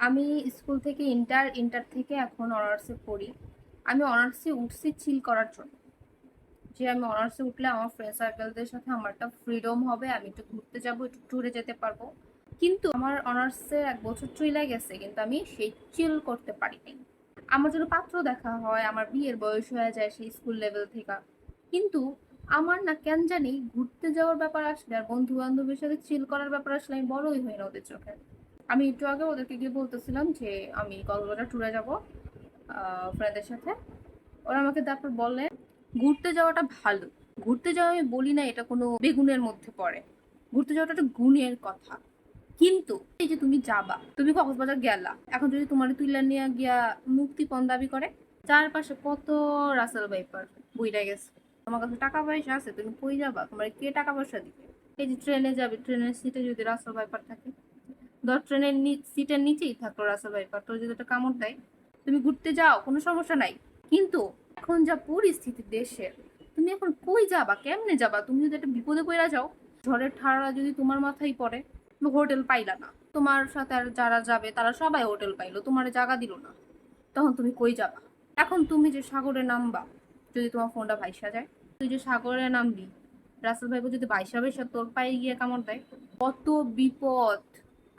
আমি স্কুল থেকে ইন্টার থেকে এখন অনার্সে পড়ি। আমি অনার্সে উঠছি চিল করার জন্য। যে আমি অনার্সে উঠলে আমার ফ্রেন্ড সার্কেলদের সাথে আমার একটা ফ্রিডম হবে, আমি একটু ঘুরতে যাব, একটু ট্যুরে যেতে পারবো। কিন্তু আমার অনার্সে 1 বছর চলে গেছে, কিন্তু আমি সেই চিল করতে পারিনি। আমার জন্য পাত্র দেখা হয়, আমার বিয়ের বয়স হয়ে যায় সেই স্কুল লেভেল থেকে। কিন্তু আমার না কেন জানি ঘুরতে যাওয়ার ব্যাপার আসলে আর বন্ধু বান্ধবের সাথে চিল করার ব্যাপার আসলে আমি বড়ই হই না ওদের চোখে। আমি একটু আগে ওদেরকে গিয়ে বলতেছিলাম যে আমি কক্সবাজার ট্যুরে যাব ফ্রেন্ডদের সাথে। ওরা আমাকে তারপর বলে ঘুরতে যাওয়াটা ভালো। ঘুরতে যাওয়া আমি বলি না এটা কোনো বেগুনের মধ্যে পড়ে, ঘুরতে যাওয়াটা একটা গুণের কথা। কিন্তু এই যে তুমি যাবা, তুমি কক্সবাজার গেলা, এখন যদি তোমার তুইলা নিয়ে গিয়া মুক্তিপণ দাবি করে, চারপাশে কত রাসেল ভাইপার বইরা গেছে। তোমার কাছে টাকা পয়সা আছে, তুমি কই যাবা? তোমার কে টাকা পয়সা দিবে? এই যে ট্রেনে যাবে, ট্রেনের সিটে যদি রাসেল ভাইপার থাকে, ধর ট্রেনের সিটের নিচেই থাকলো রাসেল ভাইপার, তোর যদি একটা কামড় দেয়, তুমি ঘুরতে যাও কোনো সমস্যা নাই। কিন্তু এখন যা পরিস্থিতি দেশের, তুমি এখন কই যাবা, কেমনে যাবা? তুমি যদি একটা বিপদে পড়া যাও, ঝড়ের ঠাড়া যদি তোমার মাথায় পড়ে, তুমি হোটেল পাইলা না, তোমার সাথে আর যারা যাবে তারা সবাই হোটেল পাইলো, তোমার জায়গা দিল না, তখন তুমি কই যাবা? এখন তুমি যে সাগরে নামবা, যদি তোমার ফোনটা ভাইসা যায়, তুই যে সাগরে নামবি, রাসেল ভাইপো যদি ভাইসা ভাইসা তোর পায়ে গিয়ে কামড় দেয়, কত বিপদ।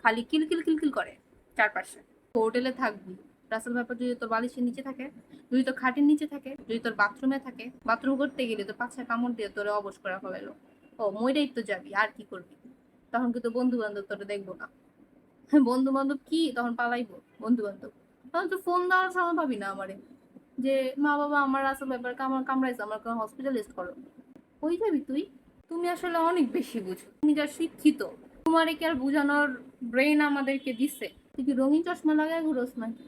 খালি কিলকিল কিলকিল করে চারপাশে। হোটেলে থাকবি, রাসেল ভাইপো যদি তোর বালিশের নিচে থাকে, যদি তোর খাটের নিচে থাকে, যদি তোর বাথরুমে থাকে, বাথরুম করতে গেলে তোর পাছায় কামড় দিয়ে তোরে অবশ করে ফেলাইলো, ও মইটাই তো যাবি, আর কি করবি? তখন কিন্তু বন্ধু বান্ধব তোরে দেখবো না। বন্ধু বান্ধব কি তখন পালাইবো? বন্ধু বান্ধব তখন তো ফোন দেওয়ার সময় পাবি না আমারে, যে মা বাবা আমার আসল ব্যাপার আমার কামড়াইছে, আমার হসপিটালাইজড করো। কই যাবি তুই? তুমি আসলে অনেক বেশি বুঝো, তুমি যা শিক্ষিত, তোমারে কি আর বুঝানোর ব্রেন আমাদেরকে দিছে? তুই কি রঙিন চশমা লাগায় ঘুরোস নাকি?